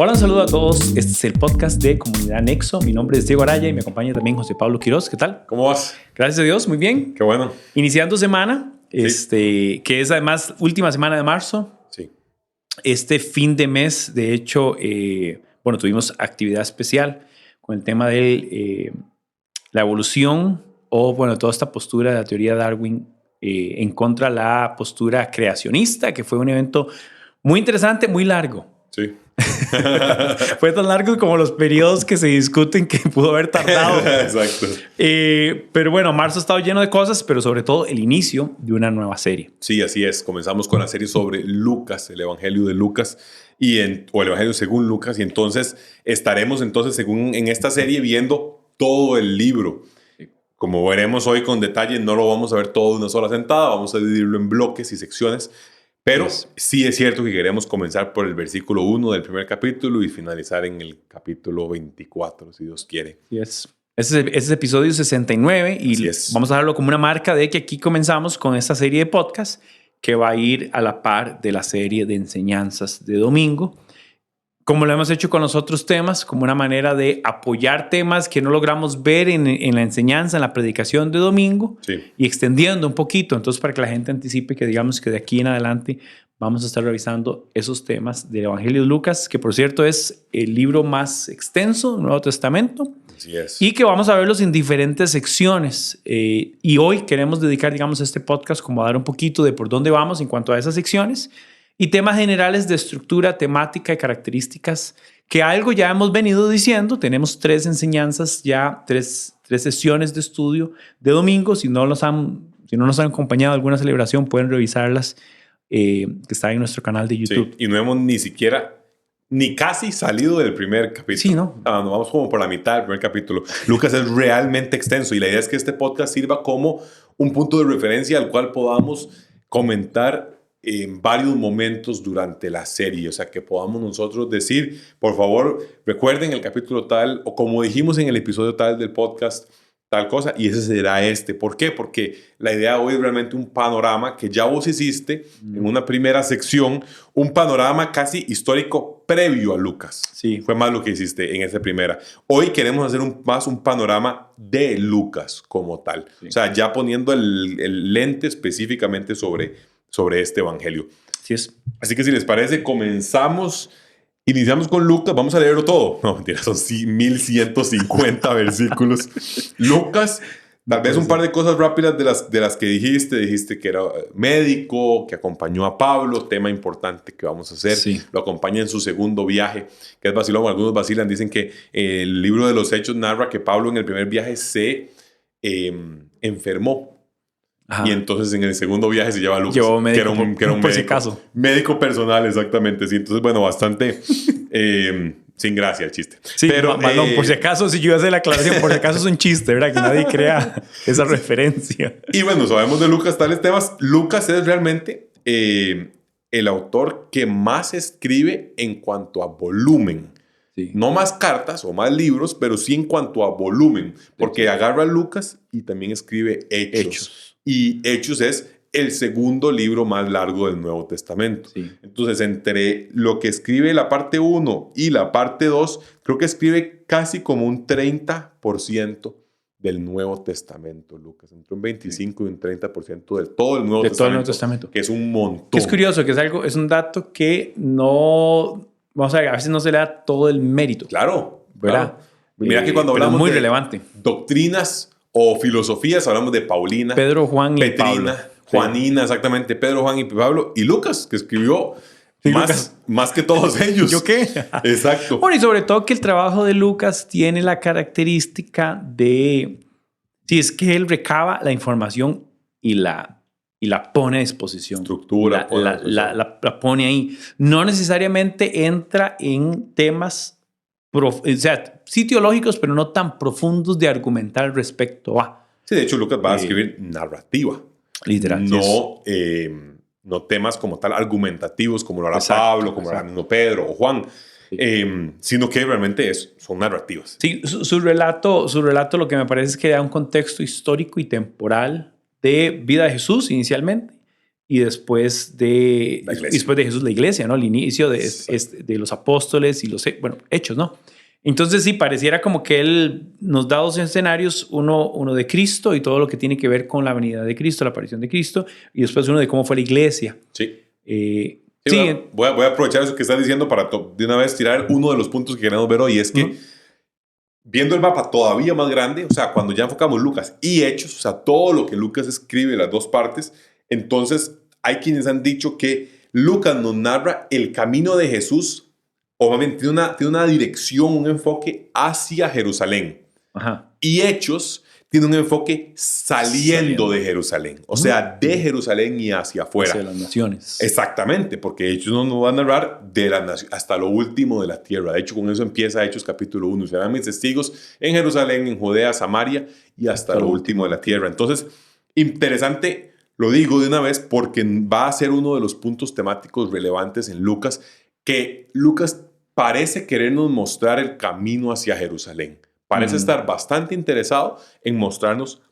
Hola, un saludo a todos. Este es el podcast de Comunidad Nexo. Mi nombre es Diego Araya y me acompaña también José Pablo Quiroz. ¿Qué tal? ¿Cómo vas? Gracias a Dios, muy bien. Qué bueno. Iniciando semana, Sí. que es además última semana de marzo. Sí. Este fin de mes, de hecho, tuvimos actividad especial con el tema de la evolución o, toda esta postura de la teoría de Darwin en contra de la postura creacionista, que fue un evento muy interesante, muy largo. Sí. Fue tan largo como los periodos que se discuten que pudo haber tardado. Exacto. Pero bueno, marzo ha estado lleno de cosas, pero sobre todo el inicio de una nueva serie. Sí, así es. Comenzamos con la serie sobre Lucas, el Evangelio de Lucas, o el Evangelio según Lucas, y entonces estaremos en esta serie viendo todo el libro. Como veremos hoy con detalle, no lo vamos a ver todo de una sola sentada, vamos a dividirlo en bloques y secciones. Pero sí es cierto que queremos comenzar por el versículo 1 del primer capítulo y finalizar en el capítulo 24, si Dios quiere. Yes. Ese es episodio 69 y vamos a darlo como una marca de que aquí comenzamos con esta serie de podcasts que va a ir a la par de la serie de enseñanzas de domingo. Como lo hemos hecho con los otros temas, como una manera de apoyar temas que no logramos ver en la enseñanza, en la predicación de domingo, y extendiendo un poquito. Entonces, para que la gente anticipe que digamos que de aquí en adelante vamos a estar revisando esos temas del Evangelio de Lucas, que por cierto es el libro más extenso del Nuevo Testamento. Así es. Y que vamos a verlos en diferentes secciones. Y hoy queremos dedicar, digamos, este podcast como a dar un poquito de por dónde vamos en cuanto a esas secciones. Y temas generales de estructura, temática y características que algo ya hemos venido diciendo. Tenemos 3 enseñanzas ya, tres sesiones de estudio de domingo. Si no nos han acompañado a alguna celebración, pueden revisarlas que está en nuestro canal de YouTube. Sí, y no hemos ni casi salido del primer capítulo. Sí, ¿no? Nos vamos como por la mitad del primer capítulo. Lucas es realmente extenso y la idea es que este podcast sirva como un punto de referencia al cual podamos comentar en varios momentos durante la serie, o sea, que podamos nosotros decir, por favor, recuerden el capítulo tal, o como dijimos en el episodio tal del podcast, tal cosa, y ese será este. ¿Por qué? Porque la idea hoy es realmente un panorama que ya vos hiciste en una primera sección, un panorama casi histórico previo a Lucas. Sí. Fue más lo que hiciste en esa primera. Hoy queremos hacer más un panorama de Lucas como tal. Sí. O sea, ya poniendo el lente específicamente sobre este evangelio. Así que si les parece, iniciamos con Lucas. Vamos a leerlo todo. No, mentira, son 1150 versículos. Lucas, tal vez un par de cosas rápidas de las que dijiste. Dijiste que era médico, que acompañó a Pablo, tema importante que vamos a hacer. Sí. Lo acompaña en su segundo viaje, que es vacilón. Algunos vacilan, dicen que el libro de los Hechos narra que Pablo en el primer viaje se enfermó. Ajá. Y entonces en el segundo viaje se lleva a Lucas, Llevó médico, que era un médico personal, exactamente. Sí, entonces, bueno, bastante sin gracia el chiste. Sí, pero malón, por si acaso, si yo iba a hacer la aclaración, por si acaso es un chiste, ¿verdad? Que nadie crea esa referencia. Y bueno, sabemos de Lucas tales temas. Lucas es realmente el autor que más escribe en cuanto a volumen. Sí. No más cartas o más libros, pero sí en cuanto a volumen. Porque agarra a Lucas y también escribe Hechos. Y Hechos es el segundo libro más largo del Nuevo Testamento. Sí. Entonces, entre lo que escribe la parte 1 y la parte 2, creo que escribe casi como un 30% del Nuevo Testamento, Lucas. Entre un 25 y un 30% de todo el Nuevo Testamento. Todo el Nuevo Testamento. Que es un montón. Que es curioso, que es un dato que no... Vamos a ver, a veces no se le da todo el mérito. Claro, ¿verdad? Claro. Mira que cuando hablamos muy de relevante. Doctrinas o filosofías, hablamos de Paulina, Pedro, Juan y Pablo. Juanina, exactamente, Pedro, Juan y Pablo, y Lucas, que escribió más que todos ellos. ¿Yo qué? Exacto. Bueno, y sobre todo que el trabajo de Lucas tiene la característica de... Sí, es que él recaba la información y la pone a disposición. Estructura. La pone ahí. No necesariamente entra en temas... sí teológicos, pero no tan profundos de argumentar respecto a. Sí, de hecho, Lucas va a escribir narrativa. Literal. No temas como tal argumentativos, como lo hará Pablo, como lo hará mismo Pedro o Juan, sino que realmente son narrativas. Sí, su relato lo que me parece es que da un contexto histórico y temporal de vida de Jesús inicialmente y después de Jesús la iglesia, ¿no? El inicio de los apóstoles y los hechos, ¿no? Entonces sí, pareciera como que él nos da dos escenarios, uno de Cristo y todo lo que tiene que ver con la venida de Cristo, la aparición de Cristo, y después uno de cómo fue la iglesia. Sí. Sí. Voy a aprovechar eso que estás diciendo para de una vez tirar uno de los puntos que queremos ver hoy, es que viendo el mapa todavía más grande, o sea, cuando ya enfocamos Lucas y Hechos, o sea, todo lo que Lucas escribe, las dos partes, entonces hay quienes han dicho que Lucas nos narra el camino de Jesús, o más bien tiene una dirección, un enfoque hacia Jerusalén. Ajá. Y Hechos tiene un enfoque saliendo de Jerusalén, o sea, de Jerusalén y hacia afuera. Hacia las naciones. Exactamente, porque Hechos no nos va a narrar de las naciones hasta lo último de la tierra. De hecho, con eso empieza Hechos capítulo 1. Serán mis testigos en Jerusalén, en Judea, Samaria y hasta lo último de la tierra. Entonces, interesante, lo digo de una vez, porque va a ser uno de los puntos temáticos relevantes en Lucas, que Lucas parece querernos mostrar el camino hacia Jerusalén. Parece estar bastante interesado en mostrarnos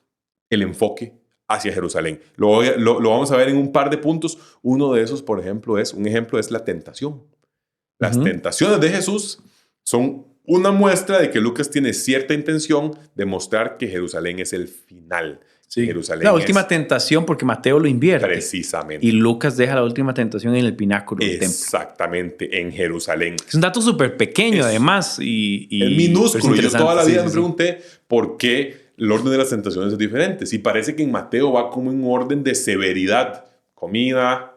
el enfoque hacia Jerusalén. Lo vamos a ver en un par de puntos. Uno de esos, por ejemplo, es la tentación. Las tentaciones de Jesús son una muestra de que Lucas tiene cierta intención de mostrar que Jerusalén es el final. Sí. Jerusalén la última tentación, porque Mateo lo invierte. Precisamente. Y Lucas deja la última tentación en el pináculo del templo. Exactamente, en Jerusalén. Es un dato súper pequeño, además. Y es minúsculo. Yo toda la vida me pregunté por qué el orden de las tentaciones es diferente. Si parece que en Mateo va como en un orden de severidad. Comida,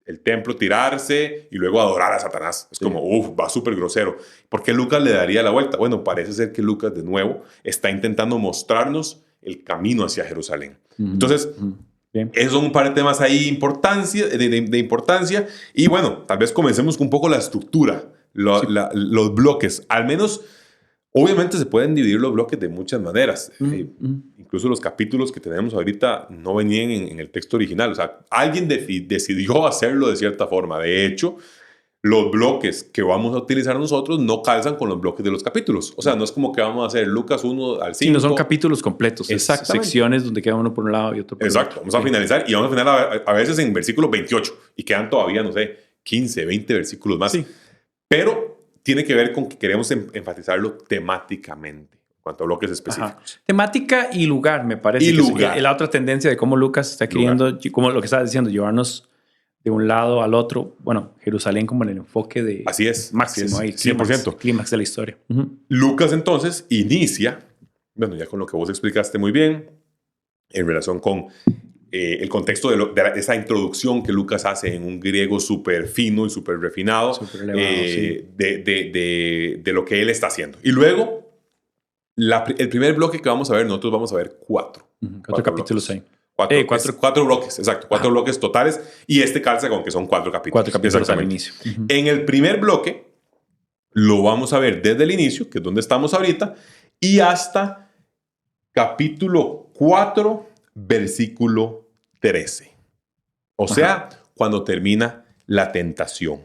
el templo, tirarse y luego adorar a Satanás. Es como, va súper grosero. ¿Por qué Lucas le daría la vuelta? Bueno, parece ser que Lucas, de nuevo, está intentando mostrarnos el camino hacia Jerusalén. Entonces, esos son un par de temas ahí de importancia. Y bueno, tal vez comencemos con un poco la estructura, los bloques. Al menos, obviamente se pueden dividir los bloques de muchas maneras. Incluso los capítulos que tenemos ahorita no venían en el texto original. O sea, alguien decidió hacerlo de cierta forma. De hecho, los bloques que vamos a utilizar nosotros no calzan con los bloques de los capítulos. O sea, no es como que vamos a hacer Lucas 1 al 5. Sí, no son capítulos completos. Exactamente. Secciones donde queda uno por un lado y otro por Exacto. otro. Vamos a finalizar y vamos a finalizar a veces en versículo 28 y quedan todavía, no sé, 15, 20 versículos más. Sí. Pero tiene que ver con que queremos enfatizarlo temáticamente en cuanto a bloques específicos. Ajá. Temática y lugar, me parece. Y lugar. Es la otra tendencia de cómo Lucas está queriendo, como lo que estaba diciendo, llevarnos de un lado al otro. Bueno, Jerusalén como en el enfoque de así es, máximo, así es, 100%. Clímax de la historia. Lucas entonces inicia, bueno, ya con lo que vos explicaste muy bien, en relación con el contexto de esa introducción que Lucas hace en un griego súper fino y súper refinado, de lo que él está haciendo. Y luego, el primer bloque que vamos a ver, nosotros vamos a ver cuatro. Cuatro capítulos ahí. Cuatro bloques, exacto. Cuatro bloques totales. Y este calza con que son 4 capítulos. 4 capítulos al inicio. En el primer bloque, lo vamos a ver desde el inicio, que es donde estamos ahorita, y hasta capítulo 4, versículo 13. O sea, cuando termina la tentación.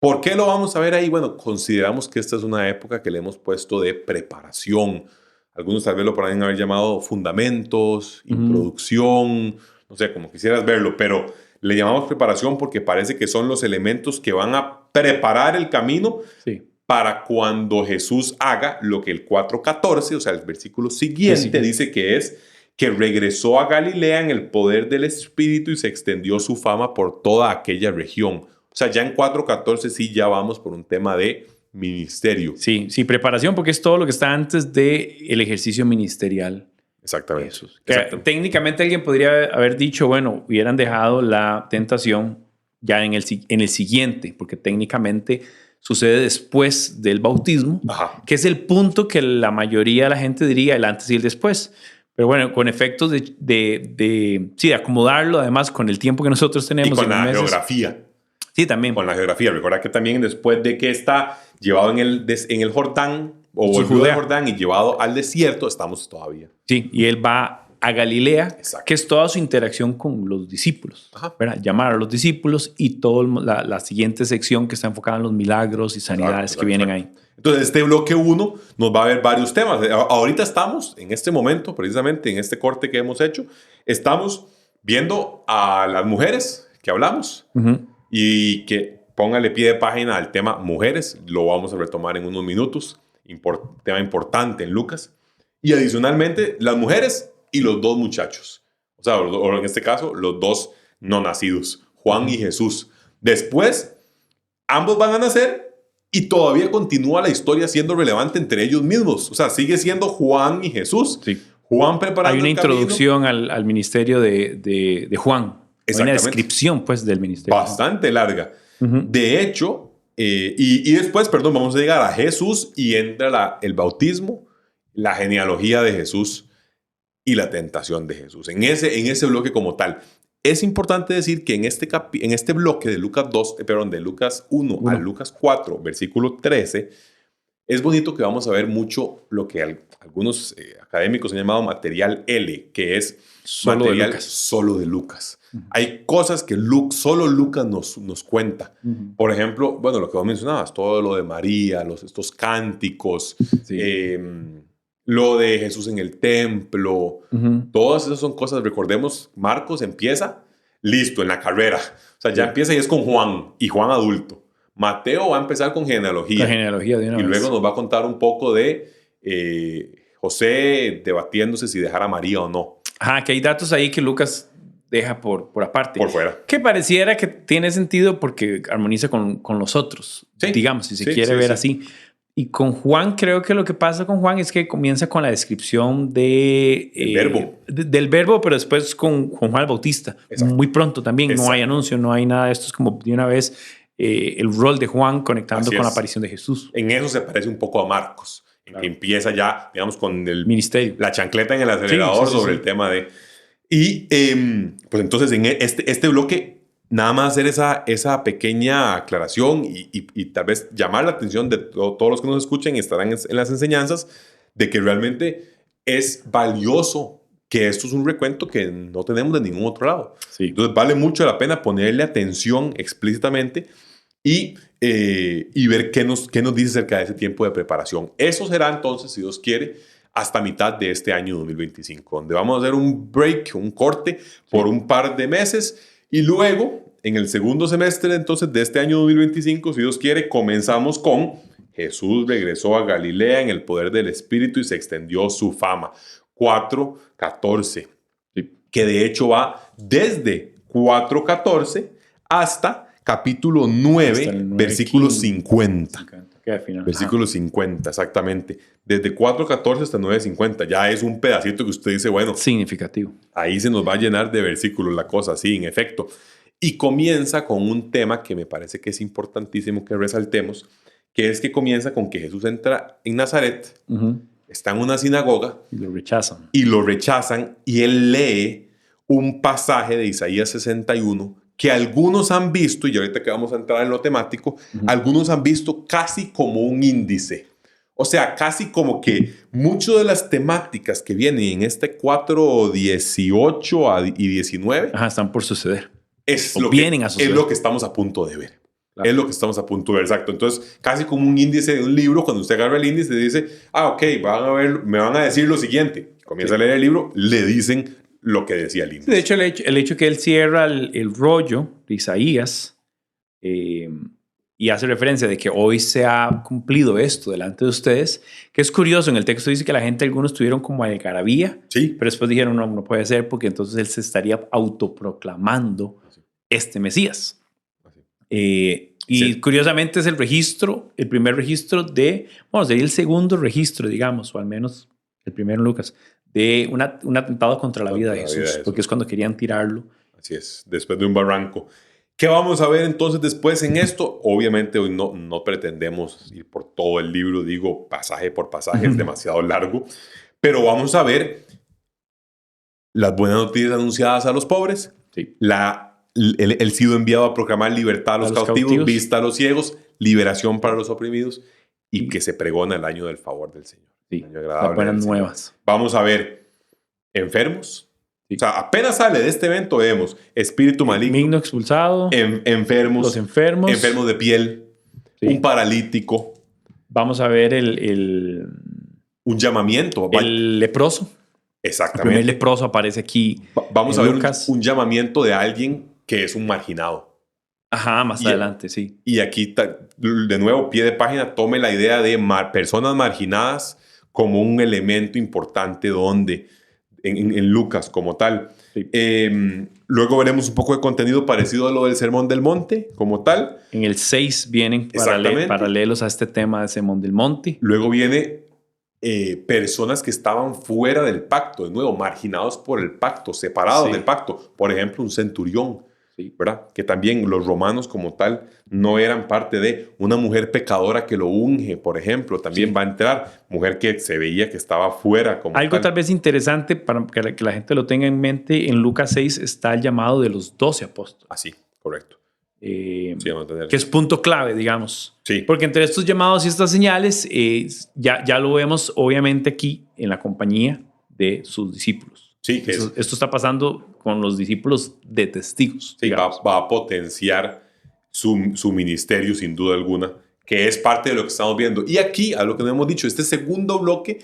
¿Por qué lo vamos a ver ahí? Bueno, consideramos que esta es una época que le hemos puesto de preparación. Algunos tal vez lo podrían haber llamado fundamentos, introducción, no sé, como quisieras verlo, pero le llamamos preparación porque parece que son los elementos que van a preparar el camino para cuando Jesús haga lo que el 4:14, o sea, el versículo siguiente, dice que es que regresó a Galilea en el poder del Espíritu y se extendió su fama por toda aquella región. O sea, ya en 4:14 sí ya vamos por un tema de ministerio. Sí, preparación, porque es todo lo que está antes del ejercicio ministerial. Exactamente. Técnicamente alguien podría haber dicho, bueno, hubieran dejado la tentación ya en el siguiente, porque técnicamente sucede después del bautismo, que es el punto que la mayoría de la gente diría el antes y el después. Pero bueno, con efectos de acomodarlo, además con el tiempo que nosotros tenemos. Y con la geografía. Sí, también. Con la geografía. Recuerda que también después de que está llevado en el Jordán, o volvió de Jordán y llevado al desierto, estamos todavía. Sí, y él va a Galilea, que es toda su interacción con los discípulos. ¿Verdad? Llamar a los discípulos y toda la siguiente sección que está enfocada en los milagros y sanidades que vienen ahí. Entonces, este bloque 1 nos va a ver varios temas. Ahorita estamos, en este momento, precisamente en este corte que hemos hecho, estamos viendo a las mujeres que hablamos y que póngale pie de página al tema mujeres, lo vamos a retomar en unos minutos, tema importante en Lucas, y adicionalmente las mujeres y los dos muchachos, o sea, o en este caso los dos no nacidos, Juan y Jesús. Después, ambos van a nacer y todavía continúa la historia siendo relevante entre ellos mismos, o sea, sigue siendo Juan y Jesús. Sí. Juan preparando Hay una el introducción al ministerio de Juan. Hay una descripción, pues, del ministerio. Bastante larga. De hecho, y después, vamos a llegar a Jesús y entra el bautismo, la genealogía de Jesús y la tentación de Jesús. En ese bloque como tal. Es importante decir que en este bloque de Lucas 1 a Lucas 4, versículo 13, es bonito que vamos a ver mucho lo que algunos académicos han llamado material L, que es material solo de Lucas. Hay cosas que solo Lucas nos cuenta. Por ejemplo, bueno, lo que vos mencionabas, todo lo de María, estos cánticos, lo de Jesús en el templo, todas esas son cosas. Recordemos, Marcos empieza, listo, en la carrera. O sea, ya empieza y es con Juan, y Juan adulto. Mateo va a empezar con genealogía. La genealogía de una vez. Y luego nos va a contar un poco de José debatiéndose si dejar a María o no. Ajá, que hay datos ahí que Lucas deja por aparte. Por fuera. Que pareciera que tiene sentido porque armoniza con los otros, digamos, si se quiere ver así. Y con Juan, creo que lo que pasa con Juan es que comienza con la descripción del verbo, pero después con Juan el Bautista. Exacto. Muy pronto también. Exacto. No hay anuncio, no hay nada de esto. Es como de una vez el rol de Juan conectando con la aparición de Jesús. En eso se parece un poco a Marcos. Claro. Que empieza ya, digamos, con el ministerio. La chancleta en el acelerador sobre el tema de... Y pues entonces en este bloque... Nada más hacer esa pequeña aclaración y tal vez llamar la atención de todos los que nos escuchen y estarán en las enseñanzas de que realmente es valioso que esto es un recuento que no tenemos de ningún otro lado. Sí. Entonces vale mucho la pena ponerle atención explícitamente y ver qué nos dice acerca de ese tiempo de preparación. Eso será entonces, si Dios quiere, hasta mitad de este año 2025, donde vamos a hacer un break, un corte por un par de meses. Y luego, en el segundo semestre entonces de este año 2025, si Dios quiere, comenzamos con Jesús regresó a Galilea en el poder del Espíritu y se extendió su fama. 4:14, que de hecho va desde 4:14 hasta capítulo 9, versículo 50. Versículo 50, exactamente. Desde 4:14 hasta 9:50. Ya es un pedacito que usted dice, bueno, significativo. Ahí se nos va a llenar de versículos la cosa, sí, en efecto. Y comienza con un tema que me parece que es importantísimo que resaltemos, que es que comienza con que Jesús entra en Nazaret, está en una sinagoga. Y lo rechazan. Y él lee un pasaje de Isaías 61 que algunos han visto, y ahorita que vamos a entrar en lo temático, algunos han visto casi como un índice. O sea, casi como que muchas de las temáticas que vienen en este 4:18 y 19 están por suceder. Vienen a suceder. Es lo que estamos a punto de ver. Claro. Es lo que estamos a punto de ver, exacto. Entonces, casi como un índice de un libro, cuando usted agarra el índice y dice, ok, me van a decir lo siguiente. Comienza a leer el libro, le dicen lo que decía el índice. De hecho, el hecho que él cierra el rollo de Isaías y hace referencia de que hoy se ha cumplido esto delante de ustedes, que es curioso. En el texto dice que la gente, algunos tuvieron como algarabía, pero después dijeron, no puede ser, porque entonces él se estaría autoproclamando este Mesías. Y curiosamente es el primer registro sería el segundo registro, digamos, o al menos el primero en Lucas, de un atentado contra la vida de Jesús, porque es cuando querían tirarlo. Así es, después de un barranco. ¿Qué vamos a ver entonces después en esto? Obviamente hoy no pretendemos ir por todo el libro, digo pasaje por pasaje, es demasiado largo, pero vamos a ver las buenas noticias anunciadas a los pobres, el sido enviado a proclamar libertad a los cautivos, vista a los ciegos, liberación para los oprimidos y que se pregona el año del favor del Señor. Sí, las buenas nuevas. Vamos a ver enfermos. O sea, apenas sale de este evento, vemos espíritu maligno expulsado, enfermos, los enfermos de piel, un paralítico. Vamos a ver un llamamiento. El leproso. Exactamente. El primer leproso aparece aquí. Vamos a ver un llamamiento de alguien que es un marginado. Ajá, más adelante, sí. Y aquí, de nuevo, pie de página, tome la idea de personas marginadas como un elemento importante en Lucas como tal. Sí. Luego veremos un poco de contenido parecido a lo del Sermón del Monte como tal. En el 6 vienen paralelos a este tema del Sermón del Monte. Luego viene personas que estaban fuera del pacto, de nuevo, marginados por el pacto, separados del pacto. Por ejemplo, un centurión. Sí. ¿Verdad? Que también los romanos como tal no eran parte de una mujer pecadora que lo unge, por ejemplo, también va a entrar, mujer que se veía que estaba fuera como algo tal vez interesante para que la gente lo tenga en mente, en Lucas 6 está el llamado de los 12 apóstoles. Así, correcto. Que es punto clave, digamos. Sí. Porque entre estos llamados y estas señales, ya lo vemos obviamente aquí en la compañía de sus discípulos. Sí, esto está pasando con los discípulos de testigos. Sí, va a potenciar su ministerio sin duda alguna, que es parte de lo que estamos viendo. Y aquí, a lo que nos hemos dicho, este segundo bloque,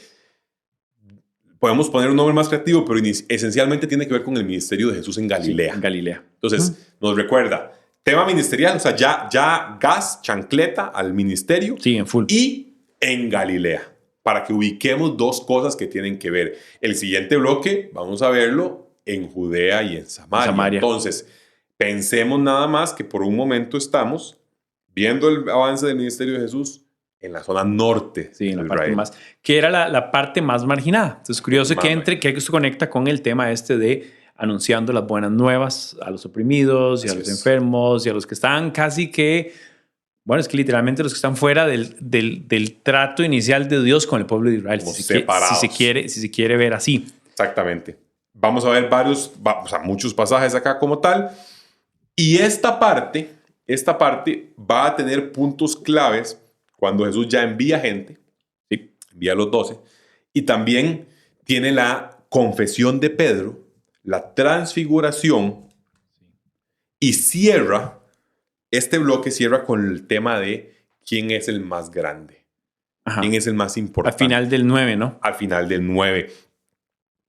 podemos poner un nombre más creativo, pero esencialmente tiene que ver con el ministerio de Jesús en Galilea. Sí, en Galilea. Entonces, nos recuerda, tema ministerial, o sea, ya gas, chancleta al ministerio. Sí, en full. Y en Galilea, para que ubiquemos dos cosas que tienen que ver. El siguiente bloque, vamos a verlo en Judea y en Samaria. Entonces, pensemos nada más que por un momento estamos viendo el avance del ministerio de Jesús en la zona norte. Sí, en la parte más, que era la parte más marginada. Entonces, curioso que esto conecta con el tema de anunciando las buenas nuevas a los oprimidos y a los enfermos y a los que están casi que, bueno, es que literalmente los que están fuera del trato inicial de Dios con el pueblo de Israel. Como separados. Si se quiere ver así. Exactamente. Vamos a ver muchos pasajes acá como tal. Y esta parte va a tener puntos claves cuando Jesús ya envía gente, ¿sí? Envía a los 12, y también tiene la confesión de Pedro, la transfiguración, y este bloque cierra con el tema de quién es el más grande, Ajá. quién es el más importante. Al final del 9, ¿no? Al final del 9.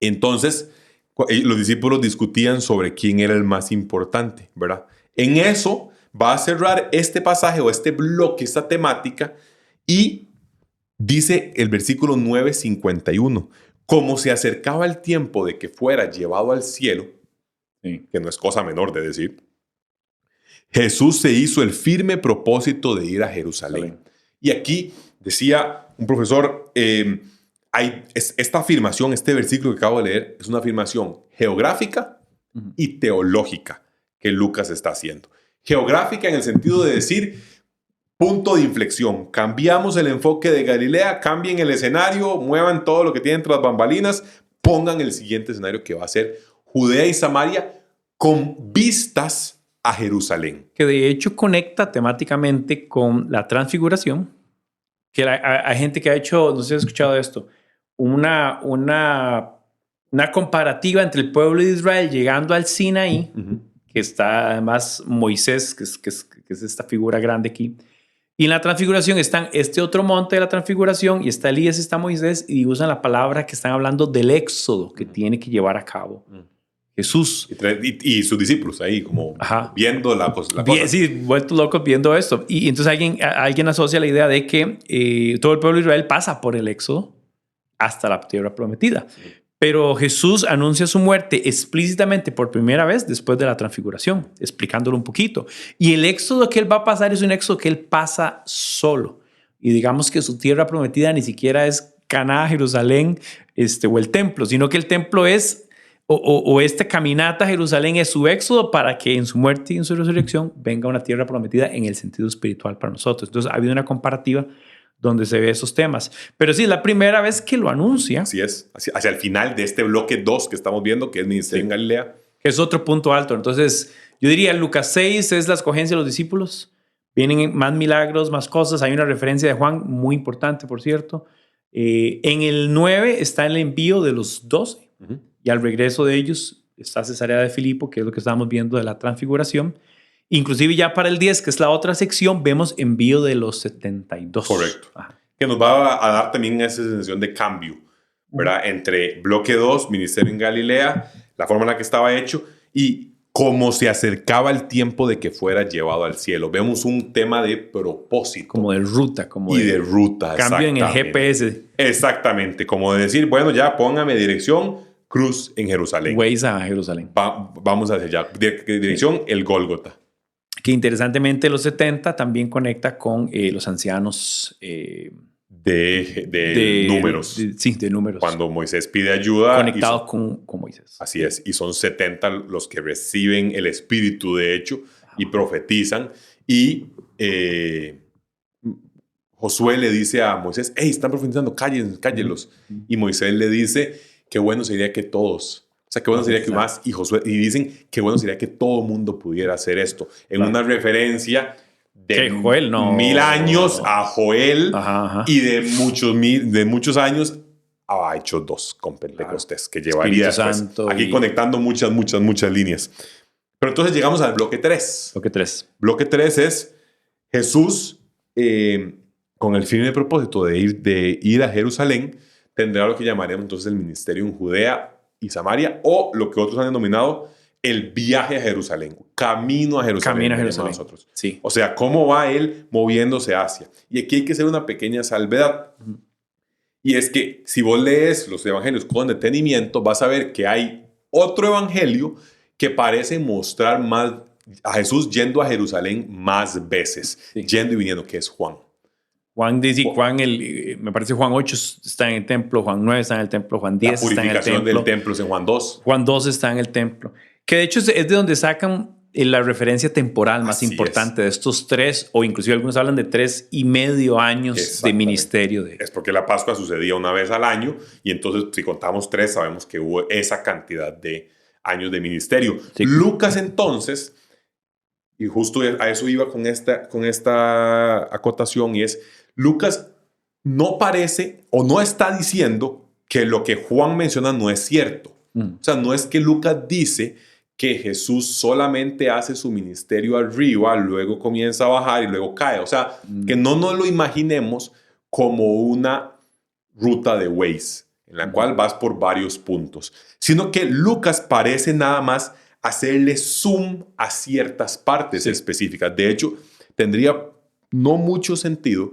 Entonces, los discípulos discutían sobre quién era el más importante, ¿verdad? En eso va a cerrar este pasaje o este bloque, esta temática, y dice el versículo 9:51, como se acercaba el tiempo de que fuera llevado al cielo, sí, que no es cosa menor de decir, Jesús se hizo el firme propósito de ir a Jerusalén. Y aquí decía un profesor, esta afirmación, este versículo que acabo de leer, es una afirmación geográfica y teológica que Lucas está haciendo. Geográfica en el sentido de decir, punto de inflexión. Cambiamos el enfoque de Galilea, cambien el escenario, muevan todo lo que tienen tras bambalinas, pongan el siguiente escenario que va a ser Judea y Samaria con vistas a Jerusalén. Que de hecho conecta temáticamente con la transfiguración, que hay gente que ha hecho, no sé si has escuchado esto, una comparativa entre el pueblo de Israel llegando al Sinaí, que está además Moisés, que es esta figura grande aquí, y en la transfiguración están este otro monte de la transfiguración, y está Elías, está Moisés, y usan la palabra que están hablando del éxodo que tiene que llevar a cabo Jesús. Y sus discípulos ahí como viendo la cosa. Sí, vueltos locos viendo esto. Y entonces alguien asocia la idea de que todo el pueblo de Israel pasa por el éxodo hasta la tierra prometida. Sí. Pero Jesús anuncia su muerte explícitamente por primera vez después de la transfiguración, explicándolo un poquito. Y el éxodo que él va a pasar es un éxodo que él pasa solo. Y digamos que su tierra prometida ni siquiera es Caná, Jerusalén o el templo, sino que el templo es o esta caminata a Jerusalén es su éxodo para que en su muerte y en su resurrección venga una tierra prometida en el sentido espiritual para nosotros. Entonces ha habido una comparativa donde se ve esos temas. Pero sí, es la primera vez que lo anuncia. Así es, hacia el final de este bloque 2 que estamos viendo, que es Ministerio en Galilea. Que es otro punto alto. Entonces, yo diría Lucas 6 es la escogencia de los discípulos. Vienen más milagros, más cosas. Hay una referencia de Juan muy importante, por cierto. En el 9 está el envío de los 12. Y al regreso de ellos está Cesarea de Filipo, que es lo que estábamos viendo de la transfiguración. Inclusive ya para el 10, que es la otra sección, vemos envío de los 72. Correcto. Ajá. Que nos va a dar también esa sensación de cambio. ¿verdad? Entre bloque 2, ministerio en Galilea, la forma en la que estaba hecho y cómo se acercaba el tiempo de que fuera llevado al cielo. Vemos un tema de propósito. Como de ruta. Y de ruta, cambio en el GPS. Exactamente, como de decir, bueno, ya póngame dirección, cruz en Jerusalén. Waze a Jerusalén. Vamos hacia allá. Dirección, el Gólgota. Que interesantemente los 70 también conecta con los ancianos... de números. De números. Cuando Moisés pide ayuda. Conectados con Moisés. Así es. Y son 70 los que reciben el Espíritu, de hecho, y profetizan. Y Josué le dice a Moisés, hey, están profetizando, cállenlos. Y Moisés le dice, qué bueno sería que todos, o sea, qué bueno sería que más, y Josué, y dicen, qué bueno sería que todo el mundo pudiera hacer esto. En una referencia de Joel, 1000 años a Joel y de muchos años a Hechos 2 con Pentecostés, que llevaría después, aquí conectando muchas líneas. Pero entonces llegamos al bloque 3. Bloque 3. Bloque 3 es Jesús, con el firme propósito de ir a Jerusalén, tendrá lo que llamaremos entonces el ministerio en Judea y Samaria, o lo que otros han denominado el viaje a Jerusalén, camino a Jerusalén. Camino a Jerusalén. Nosotros. Sí. O sea, cómo va él moviéndose hacia. Y aquí hay que hacer una pequeña salvedad. Y es que si vos lees los evangelios con detenimiento, vas a ver que hay otro evangelio que parece mostrar más a Jesús yendo a Jerusalén más veces, yendo y viniendo, que es Juan. Juan dice, me parece Juan 8 está en el templo, Juan 9 está en el templo, Juan 10 está en el templo. La purificación del templo es en Juan 2. Juan 2 está en el templo. Que de hecho es de donde sacan la referencia temporal más importante de estos 3, o inclusive algunos hablan de 3.5 años de ministerio. Es porque la Pascua sucedía una vez al año, y entonces si contamos 3 sabemos que hubo esa cantidad de años de ministerio. Sí. Lucas entonces, y justo a eso iba con esta acotación, y es, Lucas no parece o no está diciendo que lo que Juan menciona no es cierto. O sea, no es que Lucas dice que Jesús solamente hace su ministerio arriba, luego comienza a bajar y luego cae. O sea, que no nos lo imaginemos como una ruta de Waze, en la cual vas por varios puntos, sino que Lucas parece nada más hacerle zoom a ciertas partes específicas. De hecho, tendría no mucho sentido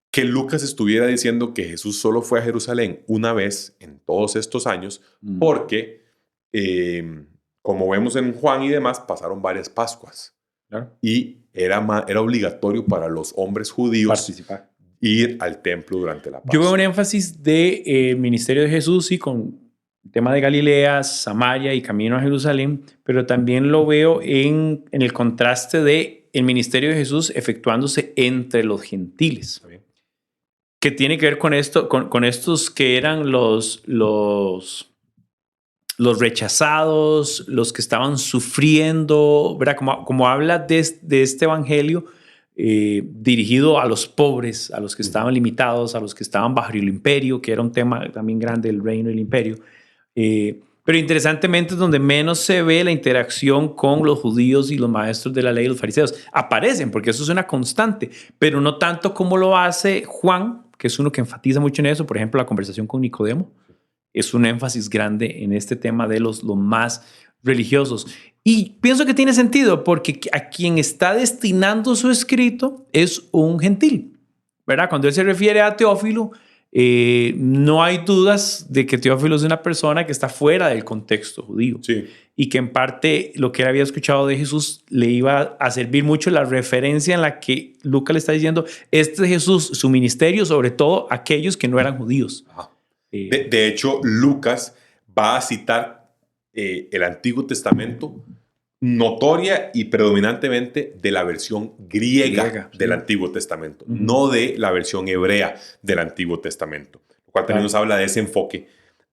que Lucas estuviera diciendo que Jesús solo fue a Jerusalén una vez en todos estos años, porque, como vemos en Juan y demás, pasaron varias Pascuas. Claro. Y era obligatorio para los hombres judíos participar, ir al templo durante la Pascua. Yo veo un énfasis del ministerio de Jesús, sí, con el tema de Galilea, Samaria y camino a Jerusalén, pero también lo veo en el contraste de el ministerio de Jesús efectuándose entre los gentiles. Que tiene que ver con esto, con estos que eran los rechazados, los que estaban sufriendo, ¿verdad? Como habla de este evangelio dirigido a los pobres, a los que estaban limitados, a los que estaban bajo el imperio, que era un tema también grande, el reino y el imperio. Pero interesantemente es donde menos se ve la interacción con los judíos y los maestros de la ley y los fariseos. Aparecen, porque eso es una constante, pero no tanto como lo hace Juan, que es uno que enfatiza mucho en eso. Por ejemplo, la conversación con Nicodemo es un énfasis grande en este tema de los más religiosos. Y pienso que tiene sentido, porque a quien está destinando su escrito es un gentil, ¿verdad? Cuando él se refiere a Teófilo, no hay dudas de que Teófilo es una persona que está fuera del contexto judío. Sí. Y que en parte lo que él había escuchado de Jesús le iba a servir mucho la referencia en la que Lucas le está diciendo, este es Jesús, su ministerio, sobre todo aquellos que no eran judíos. De hecho, Lucas va a citar el Antiguo Testamento notoria y predominantemente de la versión griega del Antiguo Testamento, no de la versión hebrea del Antiguo Testamento, lo cual también nos habla de ese enfoque.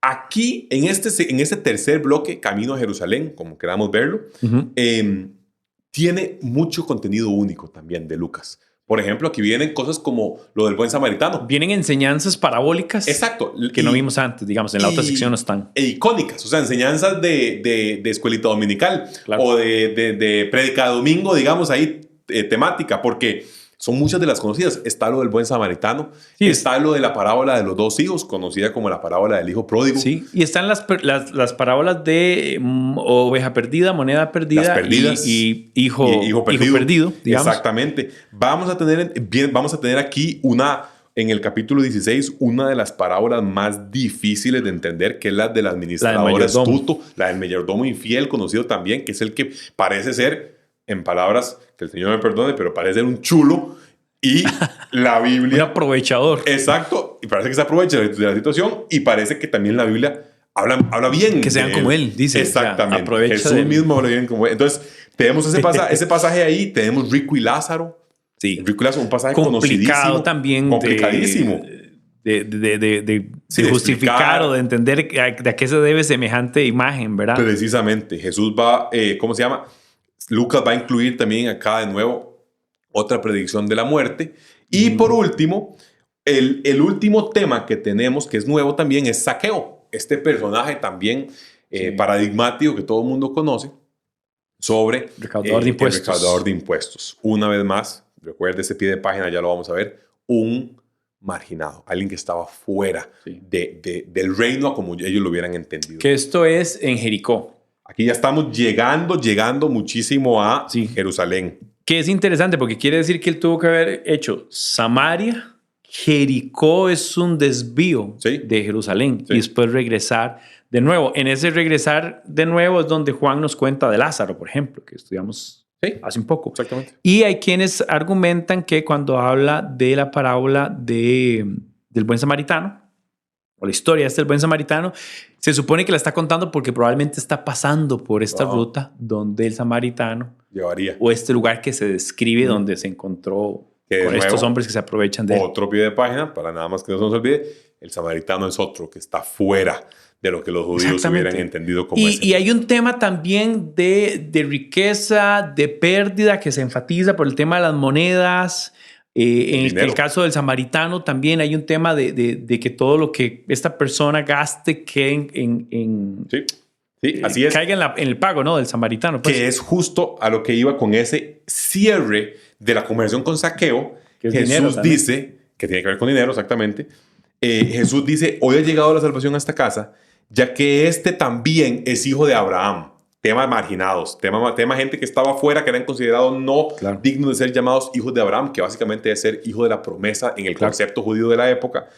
Aquí, en este tercer bloque, Camino a Jerusalén, como queramos verlo, tiene mucho contenido único también de Lucas. Por ejemplo, aquí vienen cosas como lo del buen samaritano. Vienen enseñanzas parabólicas. Exacto. Que no vimos antes, digamos, en la otra sección no están. E icónicas, o sea, enseñanzas de escuelita dominical, claro, o de prédica de domingo, digamos, ahí temática, porque son muchas de las conocidas. Está lo del buen samaritano, sí, está lo de la parábola de los 2 hijos, conocida como la parábola del hijo pródigo. Sí, y están las parábolas de oveja perdida, moneda perdida, las perdidas, y hijo perdido, digamos. Exactamente. Vamos a tener aquí en el capítulo 16, una de las parábolas más difíciles de entender, que es la del administrador astuto, la del mayordomo infiel, conocido también, que es el que parece ser, en palabras que el Señor me perdone, pero parece ser un chulo, y la Biblia... un aprovechador. Exacto, y parece que se aprovecha de la situación, y parece que también la Biblia habla bien. Que sean como él, dice. Exactamente. O sea, Jesús mismo habla bien como él. Entonces, tenemos ese pasaje ahí, tenemos Rico y Lázaro. Sí. Rico y Lázaro, un pasaje complicado también. Complicadísimo. De justificar o de entender de a qué se debe semejante imagen, ¿verdad? Precisamente. Jesús va, ¿cómo se llama? Lucas va a incluir también acá de nuevo otra predicción de la muerte. Y por último, el último tema que tenemos, que es nuevo también, es Zaqueo. Este personaje también paradigmático que todo el mundo conoce sobre recaudador de impuestos. El recaudador de impuestos. Una vez más, recuerde ese pie de página, ya lo vamos a ver, un marginado, alguien que estaba fuera del reino como ellos lo hubieran entendido. Que esto es en Jericó. Aquí ya estamos llegando muchísimo a Jerusalén. Que es interesante porque quiere decir que él tuvo que haber hecho Samaria. Jericó es un desvío de Jerusalén y después regresar de nuevo. En ese regresar de nuevo es donde Juan nos cuenta de Lázaro, por ejemplo, que estudiamos hace un poco. Exactamente. Y hay quienes argumentan que cuando habla de la parábola del buen samaritano, o la historia del buen samaritano, se supone que la está contando porque probablemente está pasando por esta ruta donde el samaritano llevaría, o este lugar que se describe donde se encontró con estos hombres que se aprovechan de él. Otro pie de página, para nada más que no se nos olvide, el samaritano es otro que está fuera de lo que los judíos hubieran entendido como ese. Y hay un tema también de riqueza, de pérdida que se enfatiza por el tema de las monedas. En el caso del samaritano también hay un tema de que todo lo que esta persona gaste quede así es. Caiga en el pago, ¿no? Del samaritano. Pues. Que es justo a lo que iba con ese cierre de la conversación con Zaqueo. Jesús dice, que tiene que ver con dinero, exactamente. Jesús dice, hoy ha llegado la salvación a esta casa, ya que este también es hijo de Abraham. Temas marginados, tema gente que estaba afuera, que eran considerados no dignos de ser llamados hijos de Abraham, que básicamente es ser hijo de la promesa en el concepto judío de la época.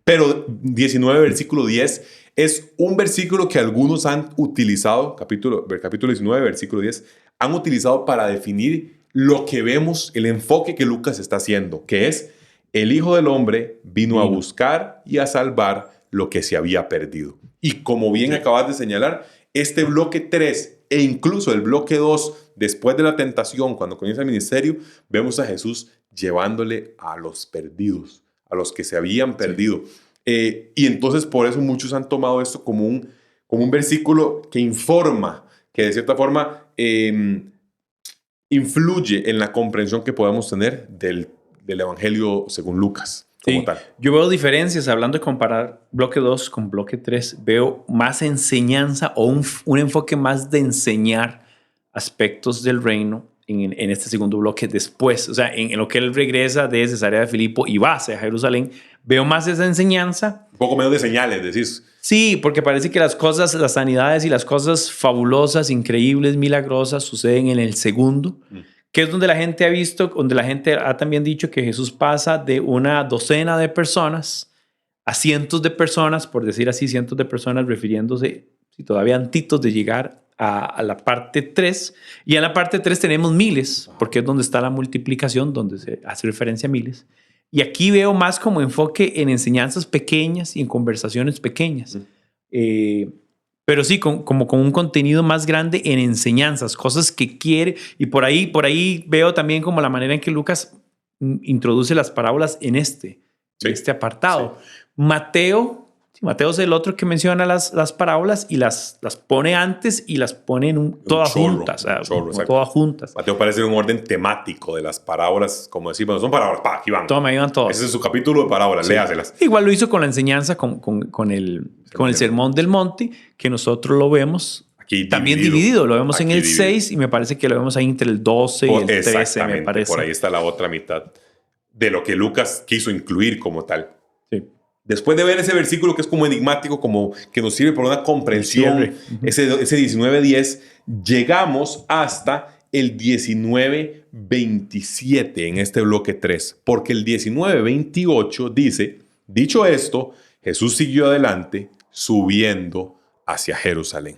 Pero 19, versículo 10, es un versículo que algunos han utilizado, capítulo 19, versículo 10, han utilizado para definir lo que vemos, el enfoque que Lucas está haciendo, que es el Hijo del Hombre vino a buscar y a salvar lo que se había perdido. Y como bien acabas de señalar, este bloque 3 e incluso el bloque 2, después de la tentación, cuando comienza el ministerio, vemos a Jesús llevándole a los perdidos, a los que se habían perdido. Y entonces por eso muchos han tomado esto como un versículo que informa, que de cierta forma influye en la comprensión que podemos tener del Evangelio según Lucas. Como tal. Yo veo diferencias, hablando de comparar bloque 2 con bloque 3, veo más enseñanza o un enfoque más de enseñar aspectos del reino en este segundo bloque después. O sea, en lo que él regresa de Cesarea de Filipo y va hacia Jerusalén, veo más esa enseñanza. Un poco menos de señales, decís. Sí, porque parece que las cosas, las sanidades y las cosas fabulosas, increíbles, milagrosas suceden en el segundo. Que es donde la gente ha visto, donde la gente ha también dicho que Jesús pasa de una docena de personas a cientos de personas, por decir así, cientos de personas, refiriéndose todavía antitos de llegar a la parte 3. Y en la parte 3 tenemos miles, porque es donde está la multiplicación, donde se hace referencia a miles. Y aquí veo más como enfoque en enseñanzas pequeñas y en conversaciones pequeñas. Pero sí, como con un contenido más grande en enseñanzas, cosas que quiere. Y por ahí veo también como la manera en que Lucas introduce las parábolas en este apartado. Sí. Mateo es el otro que menciona las parábolas y las pone antes y las pone todas juntas. Todas juntas. Mateo parece un orden temático de las parábolas, como decimos, son parábolas, aquí van. Toma, ahí van todas. Ese es su capítulo de parábolas, léaselas. Igual lo hizo con la enseñanza, con el Sermón del Monte, que nosotros lo vemos aquí también dividido. Lo vemos en el 6 y me parece que lo vemos ahí entre el 12 y el 13, me parece. Por ahí está la otra mitad. de lo que Lucas quiso incluir como tal. Sí. Después de ver ese versículo que es como enigmático, como que nos sirve para una comprensión, ese 19:10, llegamos hasta el 19:27 en este bloque 3, porque el 19:28 dice, dicho esto, Jesús siguió adelante subiendo hacia Jerusalén.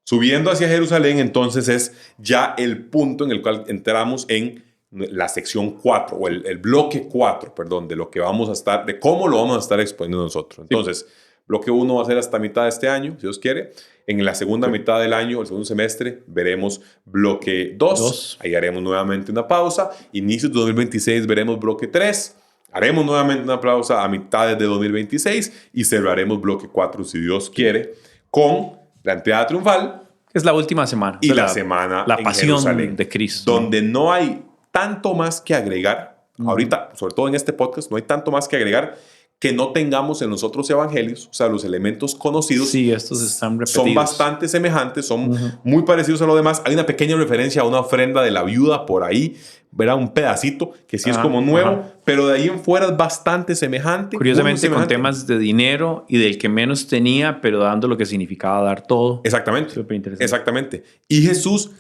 Subiendo hacia Jerusalén, entonces es ya el punto en el cual entramos en la sección 4, o el bloque 4, perdón, de lo que vamos a estar, de cómo lo vamos a estar exponiendo nosotros. Entonces, bloque 1 va a ser hasta mitad de este año, si Dios quiere. En la segunda mitad del año, el segundo semestre, veremos bloque 2. Ahí haremos nuevamente una pausa. Inicios de 2026 veremos bloque 3. Haremos nuevamente una pausa a mitades de 2026 y cerraremos bloque 4, si Dios quiere, con la entrada triunfal. Es la última semana. Y la semana la en pasión Jerusalén, de Cristo. donde no hay tanto más que agregar. Ahorita, sobre todo en este podcast, no hay tanto más que agregar que no tengamos en los otros evangelios. O sea, los elementos conocidos. Sí, estos están repetidos. Son bastante semejantes, son muy parecidos a lo demás. Hay una pequeña referencia a una ofrenda de la viuda por ahí. Verá un pedacito que sí es como nuevo, pero de ahí en fuera es bastante semejante. Curiosamente con temas de dinero y del que menos tenía, pero dando lo que significaba dar todo. Exactamente. Súper interesante. Exactamente. Y Jesús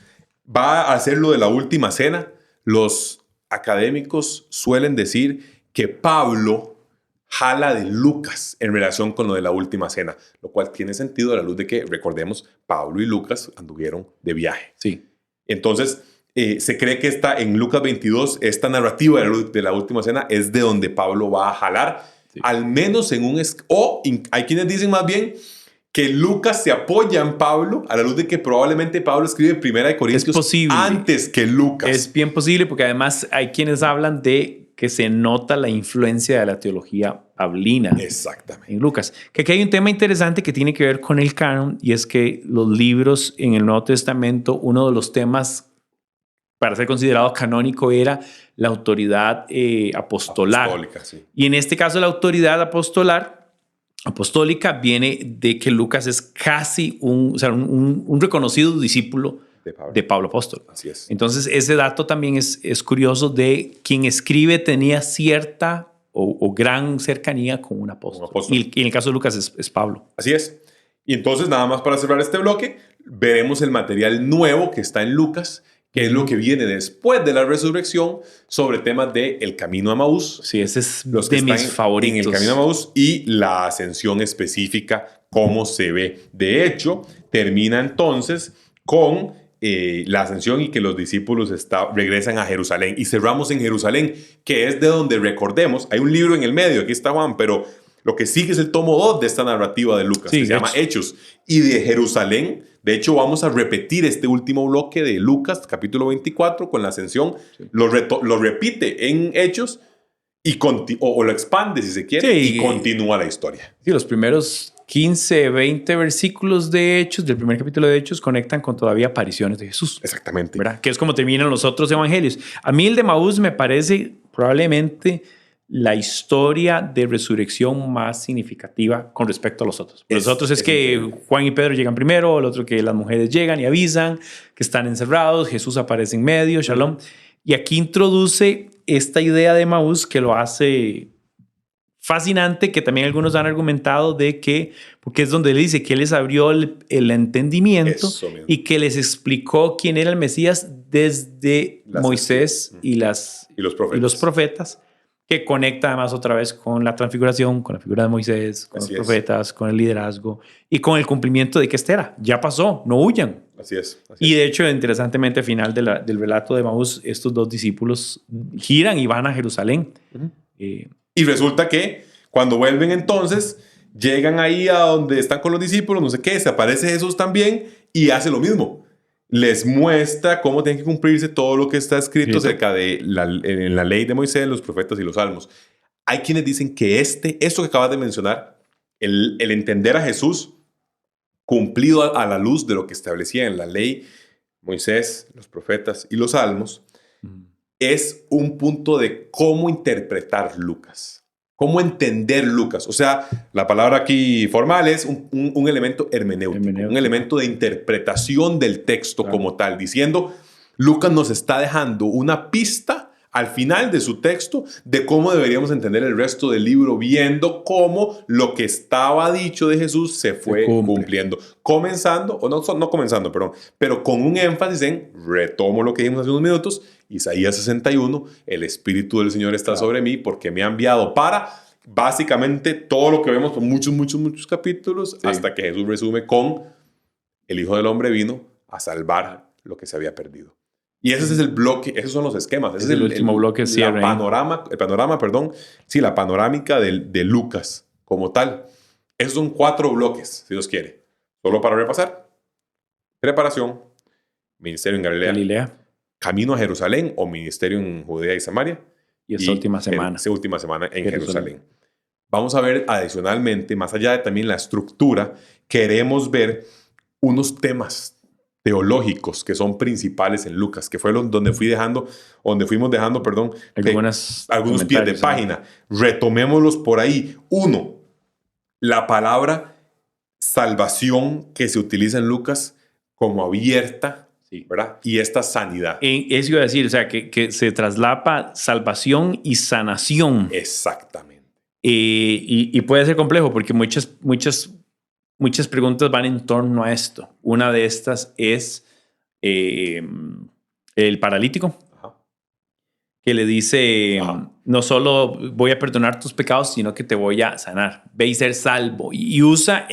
va a hacer lo de la última cena. Los académicos suelen decir que Pablo jala de Lucas en relación con lo de la última cena, lo cual tiene sentido a la luz de que, recordemos, Pablo y Lucas anduvieron de viaje. Sí. Entonces, se cree que en Lucas 22, esta narrativa de la última cena es de donde Pablo va a jalar, al menos en hay quienes dicen más bien que Lucas se apoya en Pablo a la luz de que probablemente Pablo escribe Primera de Corintios antes que Lucas. Es bien posible porque además hay quienes hablan de que se nota la influencia de la teología paulina. Exactamente. En Lucas. Que aquí hay un tema interesante que tiene que ver con el canon y es que los libros en el Nuevo Testamento, uno de los temas para ser considerado canónico era la autoridad apostolárica. Sí. Y en este caso la autoridad apostólica viene de que Lucas es casi un reconocido discípulo de Pablo apóstol. Así es. Entonces ese dato también es curioso de quien escribe tenía cierta o gran cercanía con un apóstol. Y en el caso de Lucas es Pablo. Así es. Y entonces nada más para cerrar este bloque, veremos el material nuevo que está en Lucas, que es lo que viene después de la resurrección sobre temas de el camino a Maús. Sí, ese es de mis favoritos. En el camino a Maús y la ascensión específica, cómo se ve. De hecho, termina entonces con la ascensión y que los discípulos regresan a Jerusalén. Y cerramos en Jerusalén, que es de donde, recordemos, hay un libro en el medio, aquí está Juan, pero lo que sigue es el tomo 2 de esta narrativa de Lucas, que se llama Hechos. Y de Jerusalén, de hecho, vamos a repetir este último bloque de Lucas, capítulo 24, con la ascensión. Sí. Lo repite en Hechos o lo expande, si se quiere, y continúa la historia. Sí, los primeros 15, 20 versículos de Hechos, del primer capítulo de Hechos, conectan con todavía apariciones de Jesús. Exactamente. ¿Verdad? Que es como terminan los otros evangelios. A mí el de Maús me parece probablemente la historia de resurrección más significativa con respecto a los otros. Los otros es que increíble. Juan y Pedro llegan primero, el otro que las mujeres llegan y avisan que están encerrados, Jesús aparece en medio, Shalom. Y aquí introduce esta idea de Maús que lo hace fascinante, que también algunos han argumentado de que, porque es donde él dice que él les abrió el entendimiento y que les explicó quién era el Mesías desde Moisés y los profetas. Que conecta además otra vez con la transfiguración, con la figura de Moisés, con los profetas, con el liderazgo y con el cumplimiento de que este era. Ya pasó, no huyan. Así es. Y de hecho, interesantemente, al final del relato de Maús, estos dos discípulos giran y van a Jerusalén. Y resulta que cuando vuelven entonces, llegan ahí a donde están con los discípulos, no sé qué, se aparece Jesús también y hace lo mismo. Les muestra cómo tiene que cumplirse todo lo que está escrito acerca de en la ley de Moisés, los profetas y los salmos. Hay quienes dicen que esto que acabas de mencionar, el entender a Jesús cumplido a la luz de lo que establecía en la ley, Moisés, los profetas y los salmos, es un punto de cómo interpretar Lucas. Cómo entender Lucas. O sea, la palabra aquí formal es un elemento hermenéutico, un elemento de interpretación del texto como tal, diciendo, Lucas nos está dejando una pista al final de su texto de cómo deberíamos entender el resto del libro, viendo cómo lo que estaba dicho de Jesús se fue cumpliendo. Comenzando, o no comenzando, perdón, pero con un énfasis en, retomo lo que dijimos hace unos minutos, Isaías 61, el Espíritu del Señor está sobre mí porque me ha enviado para, básicamente, todo lo que vemos por muchos capítulos, hasta que Jesús resume con, el Hijo del Hombre vino a salvar lo que se había perdido. Y ese es el bloque, esos son los esquemas. Ese es el último bloque. La panorámica de Lucas como tal. Esos son 4 bloques, si Dios quiere. Solo para repasar. Preparación, ministerio en Galilea, camino a Jerusalén o ministerio en Judea y Samaria. Y esa última semana. Esa última semana en Jerusalén. Vamos a ver adicionalmente, más allá de también la estructura, queremos ver unos temas teológicos que son principales en Lucas, que fue donde fuimos dejando, algunos pies de página. Retomémoslos por ahí. 1, la palabra salvación que se utiliza en Lucas como abierta, ¿verdad? Y esta sanidad. Eso iba a decir, o sea, que se traslapa salvación y sanación. Exactamente. Y puede ser complejo porque muchas preguntas van en torno a esto. Una de estas es el paralítico, que le dice, no solo voy a perdonar tus pecados, sino que te voy a sanar. Ve y ser salvo. Y usa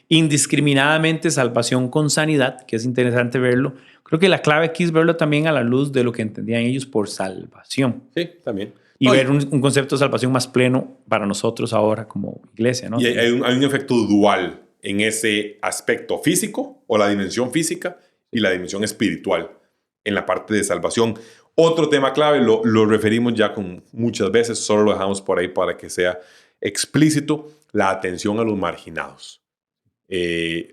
indiscriminadamente salvación con sanidad, que es interesante verlo. Creo que la clave aquí es verlo también a la luz de lo que entendían ellos por salvación. Sí, también. Y ver un concepto de salvación más pleno para nosotros ahora como iglesia, ¿no? Y hay un efecto dual en ese aspecto físico o la dimensión física y la dimensión espiritual en la parte de salvación. Otro tema clave, lo referimos ya con muchas veces, solo lo dejamos por ahí para que sea explícito, la atención a los marginados.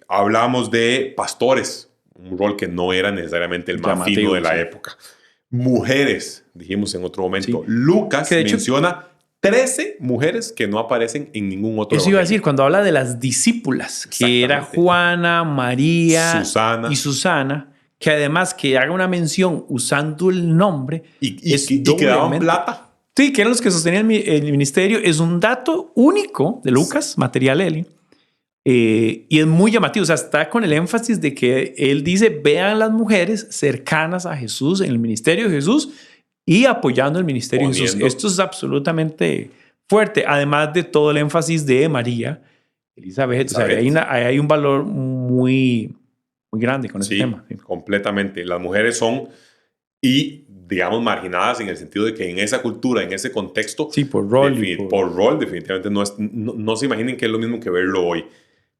Hablamos de pastores, un rol que no era necesariamente el más fino de la época. Mujeres, dijimos en otro momento. Sí. Lucas menciona 13 mujeres que no aparecen en ningún otro. Eso iba a decir, cuando habla de las discípulas, que era Juana, María y Susana, que además que haga una mención usando el nombre. Y que daban plata. Sí, que eran los que sostenían el ministerio. Es un dato único de Lucas, material Eli. Y es muy llamativo, o sea, está con el énfasis de que él dice, vean las mujeres cercanas a Jesús, en el ministerio de Jesús y apoyando el ministerio de Jesús. Esto es absolutamente fuerte, además de todo el énfasis de María, Elizabeth. O sea, hay un valor muy grande con ese tema. Sí, completamente. Las mujeres son, digamos, marginadas en el sentido de que en esa cultura, en ese contexto, por rol. Por rol, definitivamente no se imaginen que es lo mismo que verlo hoy.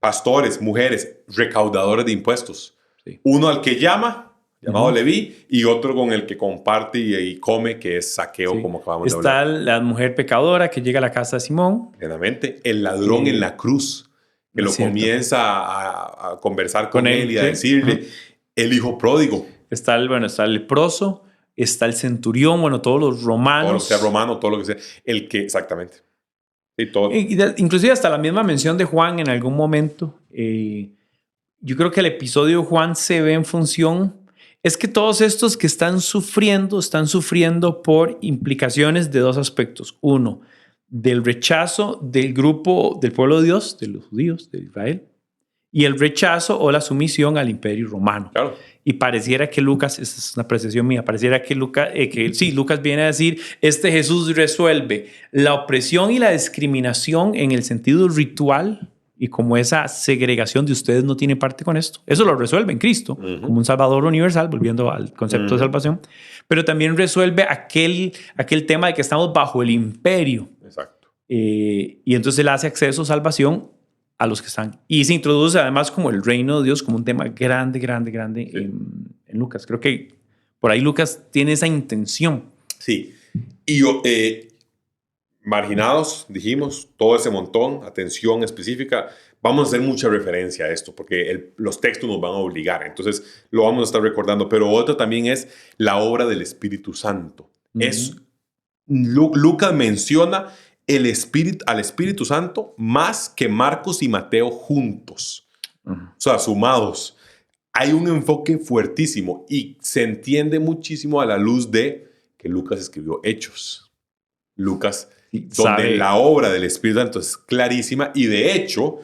Pastores, mujeres, recaudadores de impuestos. Sí. Uno al que llamado Leví, y otro con el que comparte y come, que es Saqueo, como acabamos de hablar. Está la mujer pecadora que llega a la casa de Simón. Plenamente. El ladrón en la cruz, que lo comienza a conversar con él y a decirle. El hijo pródigo. Está el leproso, está el centurión, todos los romanos. Todo lo que sea romano, todo lo que sea. Exactamente. Sí, todo. Inclusive hasta la misma mención de Juan en algún momento. Yo creo que el episodio de Juan se ve en función. Es que todos estos que están sufriendo por implicaciones de 2 aspectos. Uno, del rechazo del grupo del pueblo de Dios, de los judíos, de Israel, y el rechazo o la sumisión al imperio romano. Claro. Y pareciera que Lucas, esta es una apreciación mía, pareciera que Lucas viene a decir, Jesús resuelve la opresión y la discriminación en el sentido ritual y como esa segregación de ustedes no tienen parte con esto. Eso lo resuelve en Cristo, como un Salvador universal, volviendo al concepto de salvación, pero también resuelve aquel tema de que estamos bajo el imperio. Exacto. Y entonces él hace acceso a salvación a los que están. Y se introduce además como el reino de Dios como un tema grande en Lucas. Creo que por ahí Lucas tiene esa intención. Sí. Y marginados, dijimos, todo ese montón, atención específica. Vamos a hacer mucha referencia a esto porque los textos nos van a obligar. Entonces lo vamos a estar recordando. Pero otro también es la obra del Espíritu Santo. Lucas menciona al Espíritu Santo más que Marcos y Mateo juntos, o sea, sumados. Hay un enfoque fuertísimo y se entiende muchísimo a la luz de que Lucas escribió Hechos. Lucas, Sí, donde la obra del Espíritu Santo es clarísima y de hecho,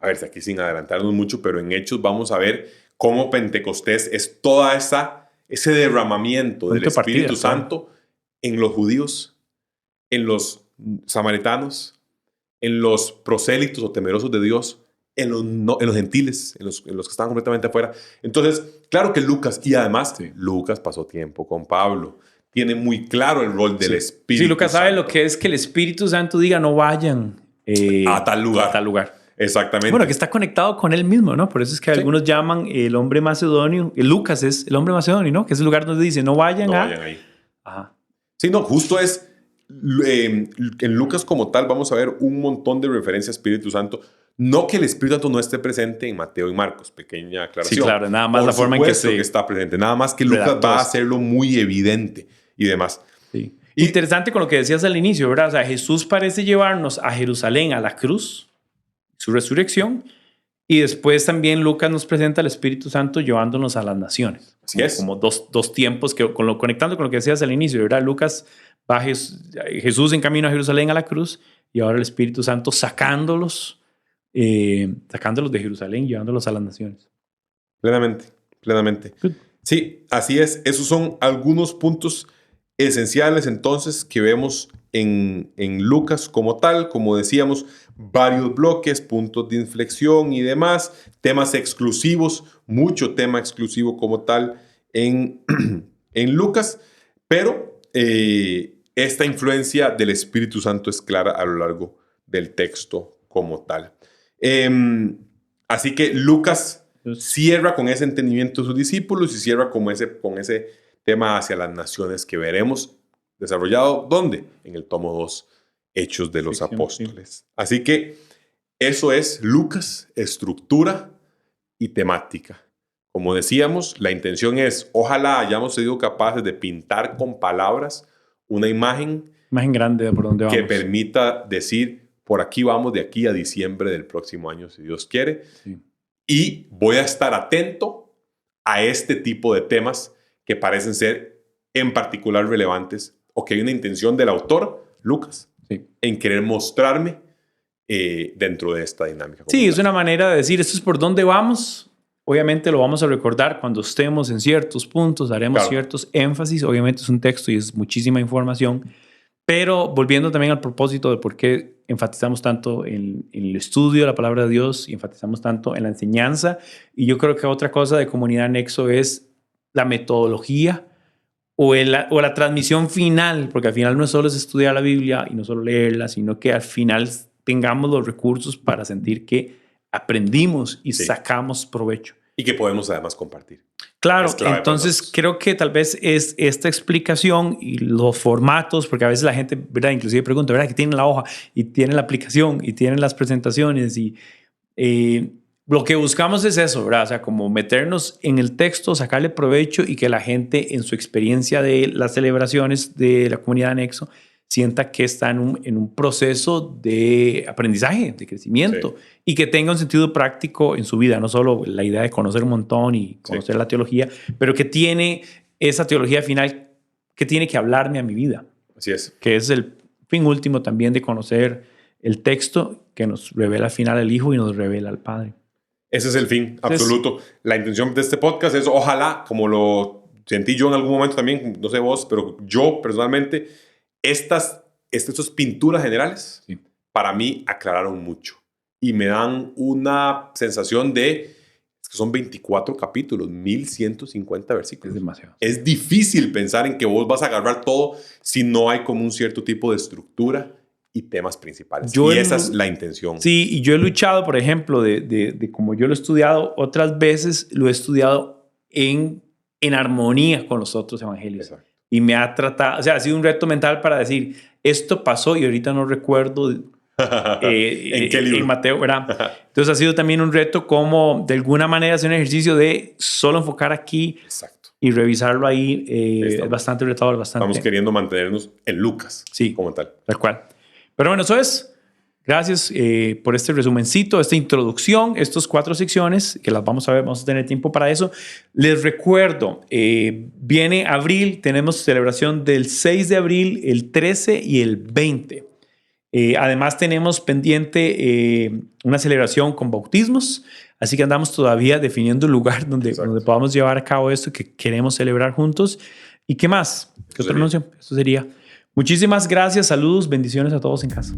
a ver, aquí sin adelantarnos mucho, pero en Hechos vamos a ver cómo Pentecostés es toda ese derramamiento del Espíritu Santo en los judíos, en los samaritanos, en los prosélitos o temerosos de Dios, en los gentiles, en los que estaban completamente afuera. Entonces, claro que Lucas, y además Lucas pasó tiempo con Pablo, tiene muy claro el rol del Espíritu Santo. Sí, Lucas sabe lo que es que el Espíritu Santo diga no vayan a tal lugar. A tal lugar. Exactamente. Bueno, que está conectado con él mismo, ¿no? Por eso es que algunos llaman el hombre macedonio. Lucas es el hombre macedonio, ¿no? Que es el lugar donde dice no vayan vayan ahí. Ajá. Sí, no, justo es en Lucas como tal vamos a ver un montón de referencias a Espíritu Santo. No que el Espíritu Santo no esté presente en Mateo y Marcos, pequeña aclaración. Sí, claro, nada más Por la forma en que está presente, nada más que Lucas va a hacerlo muy evidente y demás. Sí. Interesante con lo que decías al inicio, ¿verdad? O sea, Jesús parece llevarnos a Jerusalén, a la cruz, su resurrección, y después también Lucas nos presenta al Espíritu Santo llevándonos a las naciones. Así es. Como dos tiempos, conectando con lo que decías al inicio, ¿verdad? Lucas va Jesús en camino a Jerusalén a la cruz, y ahora el Espíritu Santo sacándolos de Jerusalén, llevándolos a las naciones. Plenamente. Good. Sí, así es. Esos son algunos puntos esenciales entonces que vemos en Lucas como tal, como decíamos, varios bloques, puntos de inflexión y demás, temas exclusivos, mucho tema exclusivo como tal en Lucas, pero esta influencia del Espíritu Santo es clara a lo largo del texto como tal. Así que Lucas cierra con ese entendimiento de sus discípulos y cierra con ese tema hacia las naciones que veremos desarrollado, ¿dónde? En el tomo 2, Hechos de los Apóstoles. Sí. Así que eso es Lucas, estructura y temática. Como decíamos, la intención es, ojalá hayamos sido capaces de pintar con palabras una imagen grande de por dónde vamos, que permita decir, por aquí vamos de aquí a diciembre del próximo año, si Dios quiere. Sí. Y voy a estar atento a este tipo de temas que parecen ser en particular relevantes o que hay una intención del autor, Lucas, en querer mostrarme dentro de esta dinámica. Sí, es una manera de decir, esto es por dónde vamos. Obviamente lo vamos a recordar cuando estemos en ciertos puntos, haremos ciertos énfasis. Obviamente es un texto y es muchísima información. Pero volviendo también al propósito de por qué enfatizamos tanto en el estudio de la palabra de Dios y enfatizamos tanto en la enseñanza. Y yo creo que otra cosa de Comunidad Nexo es la metodología o la transmisión final, porque al final no solo es estudiar la Biblia y no solo leerla, sino que al final tengamos los recursos para sentir que aprendimos y sacamos provecho. Y que podemos además compartir. Claro, entonces creo que tal vez es esta explicación y los formatos, porque a veces la gente, ¿verdad? Inclusive pregunta, ¿verdad? Que tienen la hoja y tienen la aplicación y tienen las presentaciones y lo que buscamos es eso, ¿verdad? O sea, como meternos en el texto, sacarle provecho y que la gente en su experiencia de las celebraciones de la Comunidad Nexo sienta que está en un proceso de aprendizaje, de crecimiento y que tenga un sentido práctico en su vida, no solo la idea de conocer un montón y conocer la teología, pero que tiene esa teología final que tiene que hablarme a mi vida. Así es. Que es el fin último también de conocer el texto que nos revela al final el Hijo y nos revela al Padre. Ese es el fin absoluto. La intención de este podcast es, ojalá, como lo sentí yo en algún momento también, no sé vos, pero yo personalmente, estas pinturas generales para mí aclararon mucho y me dan una sensación de que son 24 capítulos, 1150 versículos. Es demasiado. Es difícil pensar en que vos vas a agarrar todo si no hay como un cierto tipo de estructura y temas principales. Esa es la intención. Sí, y yo he luchado, por ejemplo, de como yo lo he estudiado, otras veces lo he estudiado en armonía con los otros evangelios. Exacto. Y me ha tratado, o sea, ha sido un reto mental para decir, esto pasó y ahorita no recuerdo ¿En qué libro? En Mateo, ¿verdad? Entonces ha sido también un reto como de alguna manera hacer un ejercicio de solo enfocar aquí. Exacto. Y revisarlo ahí es bastante retador, bastante. Estamos queriendo mantenernos en Lucas. Sí, como tal. Tal cual. Pero bueno, eso es. Gracias por este resumencito, esta introducción, estas 4 secciones que las vamos a ver, vamos a tener tiempo para eso. Les recuerdo, viene abril, tenemos celebración del 6 de abril, el 13 y el 20. Además tenemos pendiente una celebración con bautismos, así que andamos todavía definiendo el lugar donde podamos llevar a cabo esto que queremos celebrar juntos. ¿Y qué más? ¿Qué otro anuncio? Eso sería. Muchísimas gracias, saludos, bendiciones a todos en casa.